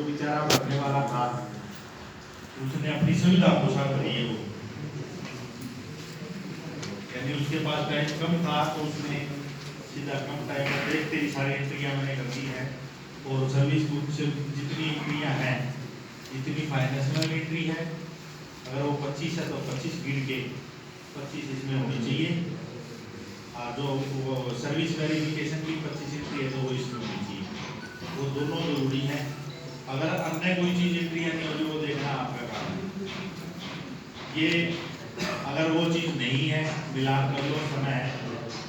बेचारा भरने वाला था, उसने अपनी सुविधा अनुसार भरी है वो, यानी उसके पास टाइम कम था तो उसने सीधा कम टाइम में देखते ही सारी एंट्रियां मैंने कर दी है। और सर्विस बुक से जितनी एंट्रियां हैं, जितनी फाइनेंशियल एंट्री है, अगर वो 25 है तो 25 गिन के 25 इसमें होनी चाहिए। जो वो सर्विस वेरिफिकेशन की 25 एंट्री है तो वो इसमें होनी चाहिए, वो दोनों जरूरी है। अगर अन्य कोई चीज़ एंट्री नहीं होगी वो देखना आपका काम है। ये अगर वो चीज़ नहीं है, मिला कर लो समय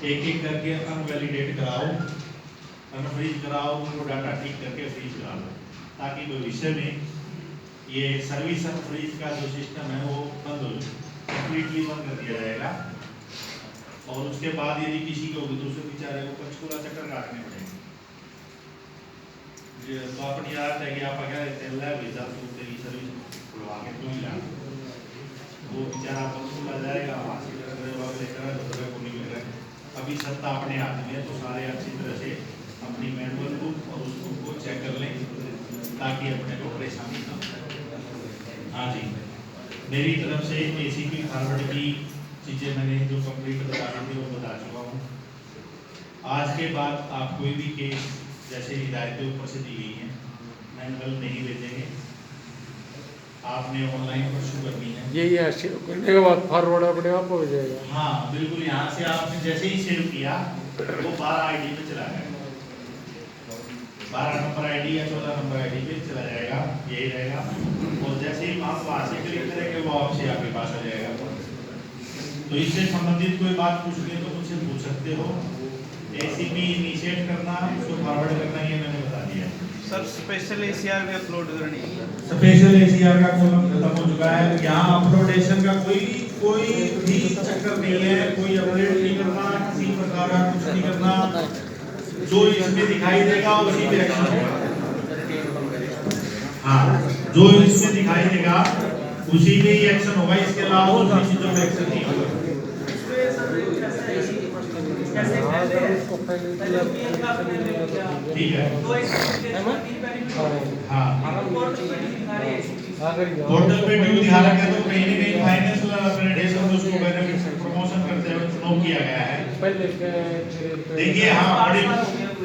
एक एक करके अनवैलिडेट कराओ, अनफ्रीज कराओ, उनको डाटा ठीक करके फ्रीज करा लो, ताकि भविष्य में ये सर्विस अनफ्रीज का जो सिस्टम है वो बंद हो जाए, कम्प्लीटली बंद कर दिया जाएगा। और उसके बाद यदि किसी को दूसरे बेचारे को पंचकूला चक्कर काटने पड़ेंगे, तो अपनी याद है कि आप अगर भेजा तो तेरी सर्विस खुलवा के क्यों मिला, वो बेचारा पंचकूला जाएगा, वहाँ से दूसरे को नहीं मिल रहा है। अभी सत्ता अपने हाथ में है, तो सारे अच्छी तरह से अपनी मैनुअल बुक और उस बुक को चेक कर लें ताकि अपने को परेशानी ना हो। हाँ जी, मेरी तरफ से एसीपी फॉरवर्ड की चीज़ें मैंने जो कंप्लीट बता दी थी वो बता चुका हूँ। आज के बाद आप कोई भी केस जैसे हिदायतें ऊपर से दी गई हैं मैनुअल नहीं भेजेंगे, आपने ऑनलाइन परस्यू करनी है। ये करने के बाद फॉरवर्ड अपने आप हो जाएगा। हाँ बिल्कुल, यहाँ से आपने जैसे ही सेव किया वो 12 आईडी पे चला जाएगा, 12 नंबर आईडी या 14 नंबर आईडी पे चला जाएगा, यही रहेगा। और जैसे ही आप वहाँ से क्लिक करेंगे वो आपसे आपके पास आ जाएगा। तो इससे संबंधित कोई बात पूछनी है तो मुझसे पूछ सकते हो। एसीपी इनिशिएट करना, उसको फॉरवर्ड करना, ये मैंने बता दिया। सर स्पेशल एसीआर भी अपलोड करनी है। स्पेशल एसीआर का कॉलम खत्म हो चुका है, यहाँ अपलोडेशन का कोई भी चक्कर नहीं है, कोई अपडेट नहीं करना, किसी प्रकार का कुछ नहीं करना। जो इसमें दिखाई देगा उसी पे एक्शन होगा। हाँ, जो इसमें दिखाई देगा उसी में ही एक्शन होगा, इसके अलावा दूसरी चीजों में एक्शन नहीं होगा। ठीक है, हाँ पोर्टल पे ड्यू दिखा रखा है, तो कहीं ना कहीं फाइनेंशियल अप्रेंटिस उसको बेनिफिट प्रमोशन करते हुए चुनाव किया गया है। देखिए हाँ,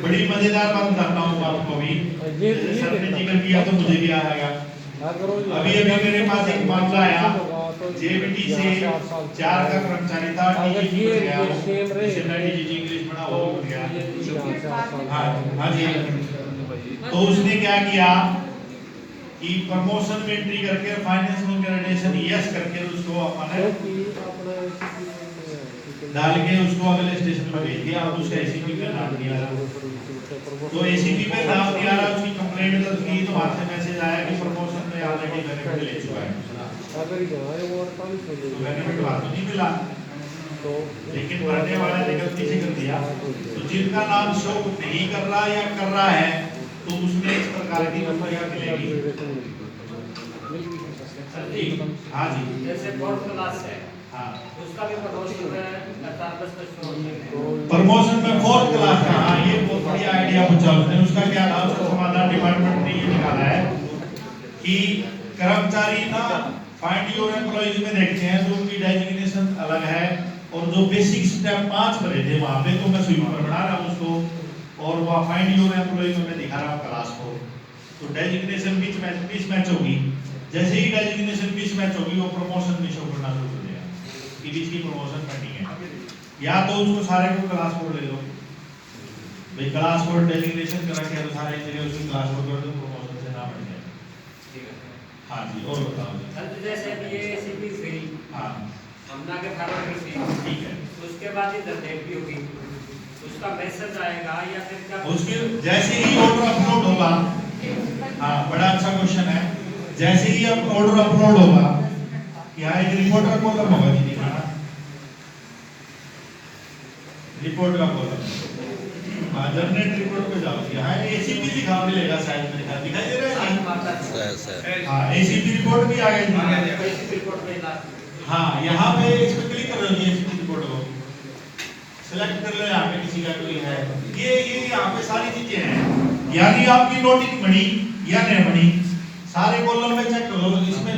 बड़ी मजेदार बात बताता हूँ आपको। अभी सर ने जिक्र किया तो मुझे भी आएगा। अभी मेरे पास एक मामला आया, जेबीटी से 4 का कर्मचारी था, इंग्लिश बना वो बन गया। हाँ जी, तो उसने क्या किया कि प्रमोशन में एंट्री करके फाइनेंशियल ग्रेडेशन यस करके उसको अपने डाल के उसको अगले स्टेशन पर भेज दिया। अब उसका एसीपी पे नाम नहीं आ रहा, तो एसीपी पे नाम नहीं आ रहा, उसकी कंप्लेंट दर्ज की तो वहां से मैसेज आया कि प्रमोशन में ऑलरेडी बेनिफिट ले चुका है। तो बेनिफिट वहां तो नहीं मिला, लेकिन भरने वाले ने गलती से कर दिया। तो जिनका नाम शो नहीं कर रहा या कर रहा है तो उसमें इस प्रकार की रुपया मिलेगी। हाँ जी, जैसे फोर्थ क्लास है, हाँ उसका भी प्रमोशन में प्रमोशन में 4th क्लास का। हाँ, ये बहुत बढ़िया आइडिया पूछा उसने। उसका क्या था, उसका समाधान डिपार्टमेंट ने ये निकाला है कि कर्मचारी ना फाइंड योर एम्प्लॉइज में देखते हैं तो उनकी डेजिग्नेशन अलग है, और जो बेसिक स्टेप 5 भरे थे वहां पे तो मैं स्वीपर बना रहा हूँ उसको, और वह फाइंड योर एम्प्लॉइज में दिखा रहा हूँ क्लास को। तो डेजिग्नेशन बीच मैच होगी, जैसे ही डेजिग्नेशन बीच मैच होगी वो प्रमोशन में शो करना शुरू कर देगा कि इसकी प्रमोशन पेंडिंग है। या तो उसको सारे को क्लास कोड ले लो, भाई क्लास कोड डेजिग्नेशन कर रखे हैं तो सारे जगह उसकी क्लास कोड कर दो, प्रमोशन से ना बढ़ जाए। हाँ जी, और बताओ। जैसे ये एसीपी 3 हाँ हमना के फॉरवर्ड कर दी, ठीक है, उसके बाद इधर डेट भी होगी, उसका मैसेज आएगा या फिर क्या? उसके जैसे ही ऑर्डर अपलोड होगा, हाँ बड़ा अच्छा क्वेश्चन है, जैसे ही अब ऑर्डर अपलोड होगा यहाँ एक रिपोर्टर कॉलम होगा जी, दिखाना रिपोर्ट का कॉलम। हाँ, जनरेट रिपोर्ट पे जाओ, यहाँ एसीपी दिखा मिलेगा, साइज में दिखाई दे रहा है। हाँ, एसीपी रिपोर्ट भी आ गई। हाँ, यहाँ पे इस पे क्लिक कर लो जी, एसीपी रिपोर्ट को सेलेक्ट कर लो। यहाँ पे किसी का कोई है, ये यहाँ पे सारी चीजें हैं। यानी आपकी नोटिंग बनी या नहीं बनी, सारे कॉलम में चेक करो, इसमें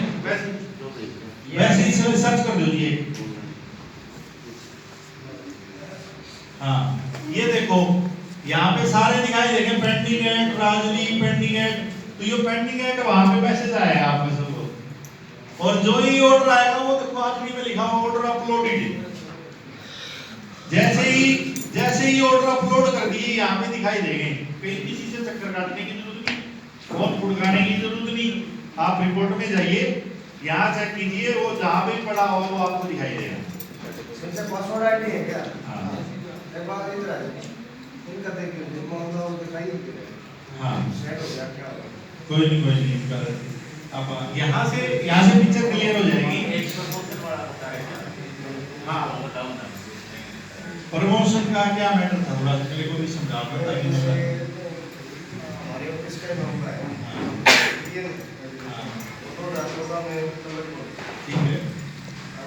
वैसे ही सर्च कर दीजिए। हाँ ये देखो यहाँ पे सारे दिखाई देंगे, pending at, Rajni pending at, तो ये पेंडिंग एट वहां पे मैसेज आया है आप में सबको, और जो ही ऑर्डर आएगा वो देखो आखिरी में लिखा हुआ ऑर्डर अपलोडेड। जैसे ही ऑर्डर अपलोड कर दिए यहाँ पे दिखाई देंगे, कहीं किसी से चक्कर काटने की जरूरत नहीं, फोन फुड़काने की जरूरत नहीं, आप रिपोर्ट में जाइए, यहाँ चेक कीजिए, वो जहाँ भी पड़ा हो वो आपको दिखाई देगा। पासवर्ड आईडी है क्या? हाँ एक बार इधर आ जाइए, इनका देखिए, जिसको हम लोग दिखाई देंगे। हाँ सेट हो गया क्या? कोई नहीं कर, अब यहाँ से पिक्चर क्लियर हो जाएगी। हाँ प्रमोशन का क्या मैटर था, थोड़ा सा मेरे को भी समझा बताइए। हमारे ऑफिस का नंबर है, ये तो रातों में ठीक है,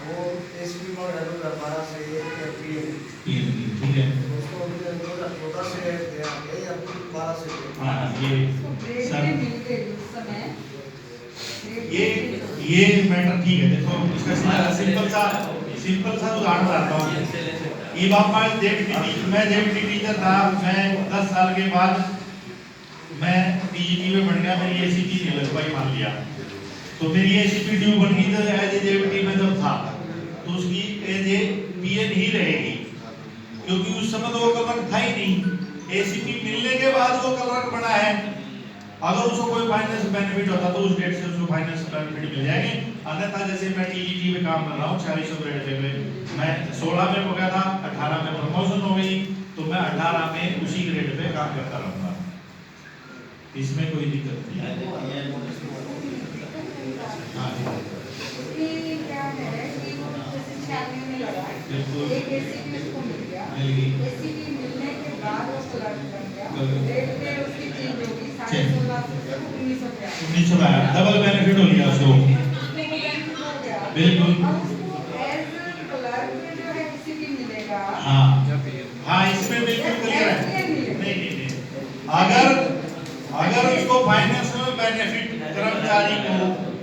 वो एसपी मोड है 2012 से पीएम, ठीक है। उसको 2014 से दिया गया या 12 से। हाँ ये सर ये मैटर ठीक है। देखो इसका सिंपल सा उदाहरण बताता हूँ। ये बापा मैं जेबीटी टीचर था, मैं 10 साल के बाद मैं टीजीटी में बढ़ गया, मेरी एसीटी नहीं लग पाई मान लिया, तो मेरी एसीपी ड्यू बन गई, तो एज ए जेबीटी में जब था तो उसकी एज ए पीएन ही रहेगी, क्योंकि उस समय तो वो कलर था ही नहीं। एसीपी मिलने के बाद वो कलर बना है, अगर उसको कोई फाइनेंस बेनिफिट होता तो उस डेट से उसको फाइनेंस बेनिफिट मिल जाएंगे। अन्यथा जैसे मैं टीजीटी में काम कर रहा हूँ 4600 ग्रेड पे, मैं 16 में हो गया था, 18 में प्रमोशन हो गई, तो मैं 18 में उसी ग्रेड पे काम करता रहूंगा, इसमें कोई दिक्कत नहीं है। हाँ क्या है कि वो जैसे 96 में लगा, एक एसीपी उसको मिल गया, एसीपी मिलने के बाद वो कलर बन गया, डेट पे उसकी चेंज होगी 16.5 से 1900 डबल बेनिफिट हो गया उसको, बिल्कुल। अब उसको एज कलर में जो है एसीपी मिलेगा। हाँ इसमें बिल्कुल क्लियर है। नहीं अगर उसको फाइनेंशियल बेनिफिट कर्मचारी को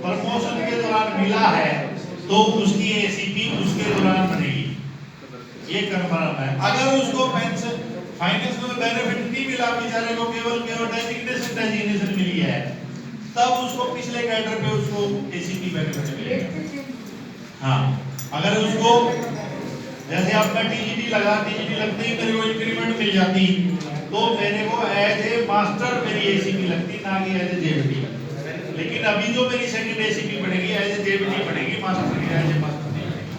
प्रमोशन के दौरान मिला है तो उसकी एसीपी उसके दौरान बनेगी, ये कंफर्म है। अगर उसको फाइनेंशियल बेनिफिट नहीं मिला, बेचारे को केवल डेजिग्नेशन मिली है, तब उसको पिछले कैडर पे उसको एसीपी बेनिफिट मिलेगा। हाँ अगर उसको जैसे आपका टीजीटी लगते ही मेरे को इंक्रीमेंट मिल जाती, तो मेरे को एज ए मास्टर मेरी एसीपी लगती, ना कि एज ए जेबीटी। लेकिन अभी जो मेरी सेकंड एसीपी बनेगी एज ए जेबीटी बनेगी, मास्टर की एज ए मास्टर नहीं बनेगी,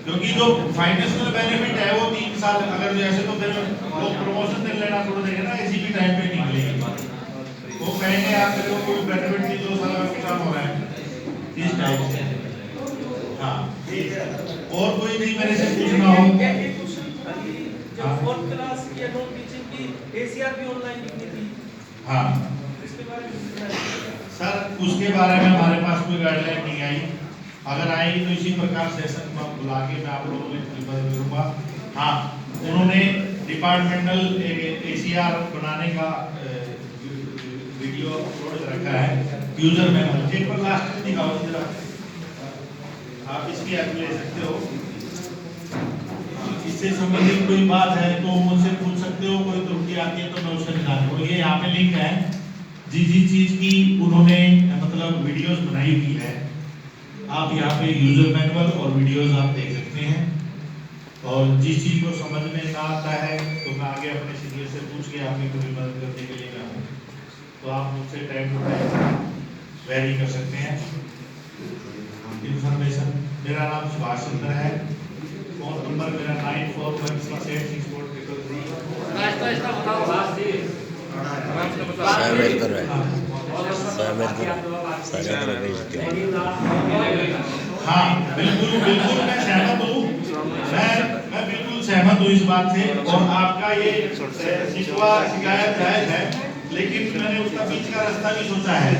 क्योंकि जो फाइनेंशियल बेनिफिट है वो 3 साल, अगर जैसे तो फिर लोग प्रमोशन दे लेना छोड़ देंगे ना, एसीपी टाइम पे निकलेगी, वो कहेंगे यार मेरे को कोई बेनिफिट नहीं, 2 साल का नुकसान हो रहा है, इस टाइप से। हाँ और कोई नहीं मेरे से पूछना हो। फोर्थ क्लास या नॉन टीचिंग की एसीआर भी ऑनलाइन लिखनी थी। हाँ इसके बारे में सर उसके बारे में हमारे पास कोई गाइडलाइन नहीं आई, अगर आएगी तो इसी प्रकार सेशन में बुला के मैं आप लोगों को मदद करूँगा। हाँ उन्होंने डिपार्टमेंटल एसीआर बनाने का वीडियो अपलोड रखा है, यूजर मैनुअल, एक बार लास्ट में दिखाओ जरा, आप इसकी हेल्प ले सकते हो। इससे संबंधित कोई बात है तो मुझसे पूछ सकते हो, कोई त्रुटि आती है तो मैं उससे निकाल दूंगा। ये यहाँ पे लिंक है, जिस चीज की उन्होंने मतलब वीडियोस बनाई हुई है, आप यहाँ पे यूजर मैनुअल और वीडियोस आप देख सकते हैं, और जिस चीज को समझ में ना आता है तो मैं आगे अपने सीनियर से पूछ के आपकी पूरी मदद करने के लिए मैं हूँ, तो आप मुझसे टाइम टू टाइम वेरी कर सकते हैं। इंफॉर्मेशन, मेरा नाम सुभाष चंद्र है, फोन नंबर मेरा 9416864333। हाँ बिल्कुल मैं सहमत हूँ, मैं बिल्कुल सहमत हूँ इस बात से, और आपका ये शिकायत जायज है, लेकिन मैंने उसका बीच का रास्ता भी सोचा है,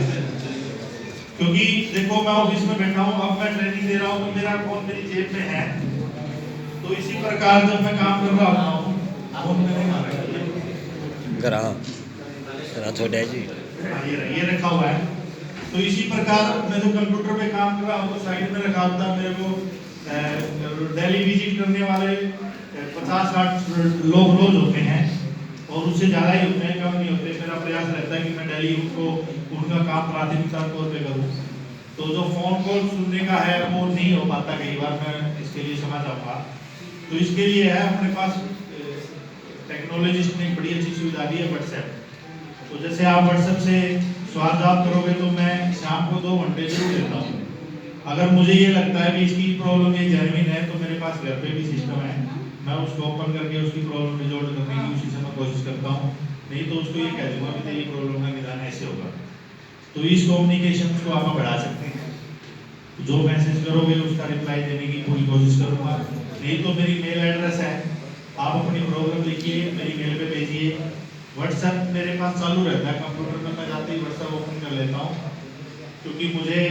क्योंकि देखो मैं ऑफिस में बैठा हूँ, अब मैं ट्रेनिंग दे रहा हूँ तो मेरा फोन मेरी जेब में है, तो इसी प्रकार जब मैं काम कर रहा हूँ फोन में नहीं मारा, गरा छोटा जी हाँ, ये रखा हुआ है। तो इसी प्रकार मैं जो कंप्यूटर पे काम कर रहा हूँ तो साइड में रखा होता है मेरे को दिल्ली विजिट करने वाले 50-60 लोग रोज होते हैं और उससे ज़्यादा ही होते हैं, कम नहीं होते। मेरा प्रयास रहता है कि मैं दिल्ली उनका काम प्राथमिकता तौर पे करूँ। तो जो फोन कॉल सुनने का है वो नहीं हो पाता कई बार, मैं इसके लिए समझ आऊँगा। तो इसके लिए है अपने पास टेक्नोलॉजिस्ट ने बड़ी अच्छी सुविधा दी है व्हाट्सएप। तो जैसे आप व्हाट्सएप से स्वागत करोगे तो मैं शाम को 2 घंटे जरूर लेता हूँ। अगर मुझे ये लगता है कि इसकी प्रॉब्लम ये जेन्युइन है तो मेरे पास घर पे भी सिस्टम है, मैं उसको ओपन करके उसकी प्रॉब्लम रिजॉल्व करने की उसी समय कोशिश करता हूँ। नहीं तो उसको ये कह दूंगा कि तेरी प्रॉब्लम का निदान ऐसे होगा। तो इस कम्युनिकेशन को आप बढ़ा सकते हैं। जो मैसेज करोगे उसका रिप्लाई देने की पूरी कोशिश करूँगा। नहीं तो मेरी मेल एड्रेस है, आप अपनी प्रॉब्लम लिखिए, मेरी मेल पे भेजिए। व्हाट्सएप मेरे पास चालू रहता है कंप्यूटर में, मैं जाते ही व्हाट्सएप ओपन कर लेता हूँ, क्योंकि मुझे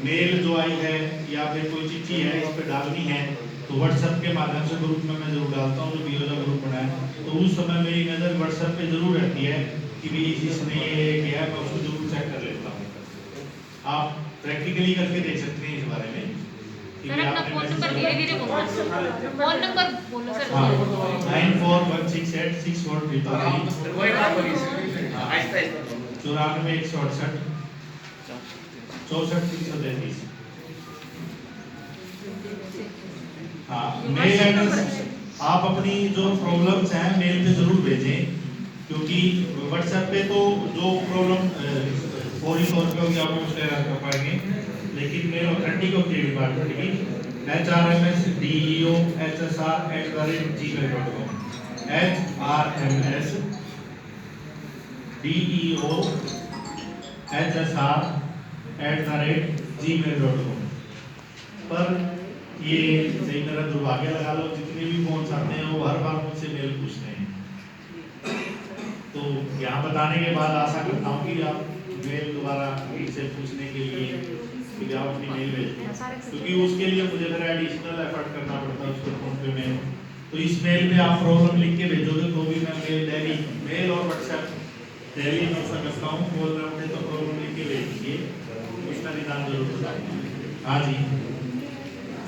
मेल जो आई है या फिर कोई चिट्ठी है इस पर डालनी है तो व्हाट्सएप के माध्यम से ग्रुप में मैं जरूर डालता हूँ, जो बीओजा ग्रुप बना है। तो उस समय मेरी नज़र व्हाट्सएप पे जरूर रहती है कि भाई इसने ये किया है, मैं उसको जरूर चेक कर लेता हूँ। आप प्रैक्टिकली करके देख सकते हैं इस बारे में। सर अपना फोन नंबर धीरे-धीरे बोलना, फोन नंबर बोलो सर। 9416864333 94 168 64 333। हाँ, मेल एड्रेस आप अपनी जो प्रॉब्लम्स हैं मेल पे जरूर भेजें, क्योंकि व्हाट्सएप पे तो जो प्रॉब्लम फौरी तौर पे होगी आप उसका इलाज कर पाएंगे, लेकिन मेल ऑथेंटिक होती है डिपार्टमेंट की hrmsdeo@gmail.com hrmsdeo@gmail.com पर ये सही मेरा दुर्भाग्य लगा लो, जितने भी फोन आते हैं वो हर बार मुझसे मेल पूछते हैं। तो यहाँ बताने के बाद आशा करता हूँ कि आप मेल दोबारा से पूछने के लिए कि आप अपनी मेल भेजें, क्योंकि उसके लिए मुझे मेरा एडिशनल एफर्ट करना पड़ता है उसको फोन पे में। तो इस मेल पे आप प्रॉब्लम लिख के भेजोगे तो भी मैं मेल और व्हाट्सएप डेली में उसका करता हूँ। बोल रहे होंगे तो प्रॉब्लम लिख के भेज दीजिए, उसका निदान जरूर बताऊँगा। हाँ जी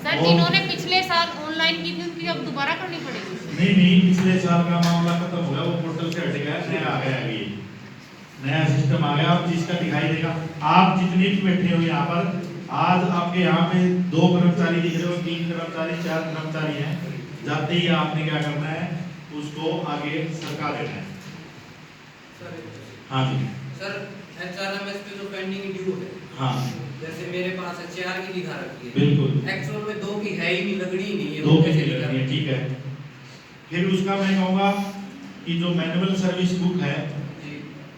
सर, जिन्होंने पिछले साल ऑनलाइन की थी उनकी अब दोबारा करनी पड़ेगी? नहीं, पिछले साल का मामला खत्म हो गया, वो पोर्टल से हट गया, नया आ गया अभी, नया सिस्टम आ गया। अब जिसका दिखाई देगा, आप जितने भी बैठे हो यहाँ पर, आज आपके यहाँ पे 2 कर्मचारी दिख रहे हो, 3 कर्मचारी, 4 कर्मचारी हैं। जाते ही आपने क्या करना है, उसको आगे सरका देना है। हाँ जी सर, HRMS पे जो पेंडिंग ड्यू है, हाँ, जैसे मेरे पास 4 की दिखा रखी है, बिल्कुल एक्चुअल में 2 की है ही नहीं, लगनी ही नहीं है, 2 कैसे की दिखा लगनी है, ठीक है। फिर उसका मैं कहूँगा कि जो मैनुअल सर्विस बुक है जी,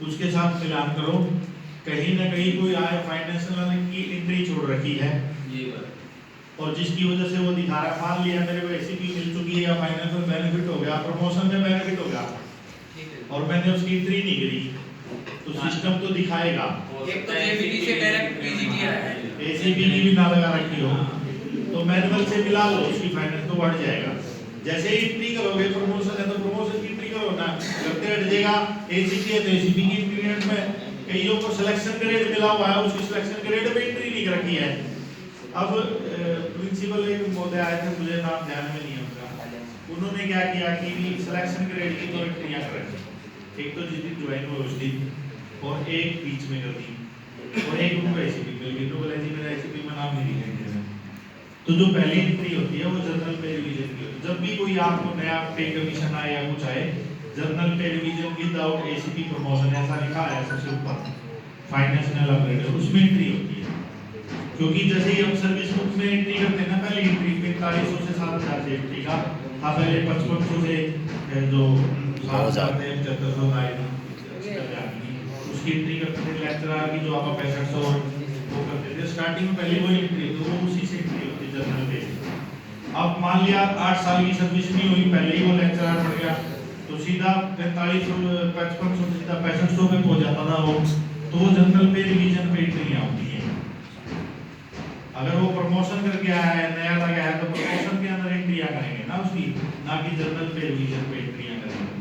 उसके साथ मिलान करो, कहीं ना कहीं कोई आया फाइनेंशियल की एंट्री छोड़ रखी है ये बात, और जिसकी वजह से वो दिखा रहा, मान लिया मेरे को एसीपी मिल चुकी है या फाइनेंशियल बेनिफिट हो गया, प्रमोशन में बेनिफिट हो गया ठीक है। और मैंने उसकी एंट्री नहीं करी, तो सिस्टम तो दिखाएगा। एक तो जेबीटी से डायरेक्ट पीजीटी आया है, एसीपी की भी ना लगा रखी हो तो मैनुअल से मिला लो, उसकी फाइनेंस तो बढ़ जाएगा। जैसे ही एंट्री करोगे, प्रमोशन है तो प्रमोशन की एंट्री करो ना, करते हट जाएगा। एसीपी है तो एसीपी की एंट्री में कईयों को सिलेक्शन ग्रेड मिला हुआ है, उसकी सिलेक्शन ग्रेड पे एंट्री नहीं कर रखी है। अब प्रिंसिपल एक महोदय आए थे, मुझे नाम ध्यान में नहीं है उनका, उन्होंने क्या किया कि सिलेक्शन ग्रेड की 2 एंट्रियां कर रखी, एक तो जिस दिन ज्वाइन हुए उस दिन और एक बीच में कर दी, और एक उनको एसीपी मिल गई। तो बोले जी मेरा एसीपी में नाम नहीं दिखाई दे रहा। तो जो पहली एंट्री होती है वो जनरल पे रिवीजन की होती है। जब भी कोई आपको नया पे कमीशन आए या कुछ आए, जनरल पे रिवीजन विदाउट एसीपी प्रमोशन ऐसा लिखा है सबसे ऊपर, फाइनेंशियल अपग्रेड, उसमें एंट्री होती है। क्योंकि जैसे ही हम सर्विस बुक में एंट्री करते हैं ना, पहली एंट्री 4500 से 7000 से एंट्री का था, पहले 5500 से जो 7000 से 7500 आए उसकी एंट्री करते थे। लेक्चरर की जो आपका 6500 वो करते थे स्टार्टिंग में, पहले वो एंट्री तो वो उसी से एंट्री होती है जनरल पे। अब मान लिया 8 साल की सर्विस नहीं हुई, पहले ही वो लेक्चरर बढ़ गया तो सीधा 4500 सीधा 6500 पे पहुंच जाता था वो, तो वो जनरल पे रिवीजन पे एंट्रियां होती हैं। अगर वो प्रमोशन करके आया है, नया लगा है, तो प्रमोशन के अंदर एंट्रियां करेंगे ना उसकी, ना कि जनरल पे रिवीजन पे एंट्रियां करेंगे।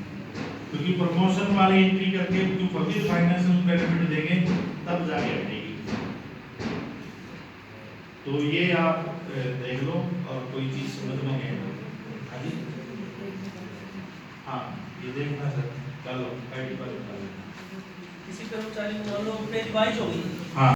क्योंकि प्रमोशन वाली एंट्री करके फिर फाइनेंशियल बेनिफिट देंगे तब जाके हटेगी। तो ये आप देख लो और कोई चीज समझ में नहीं हाँ जी हाँ ये देखना सर चलो आईडी पर किसी कर्मचारी मान लो पेज वाइज होगी। हाँ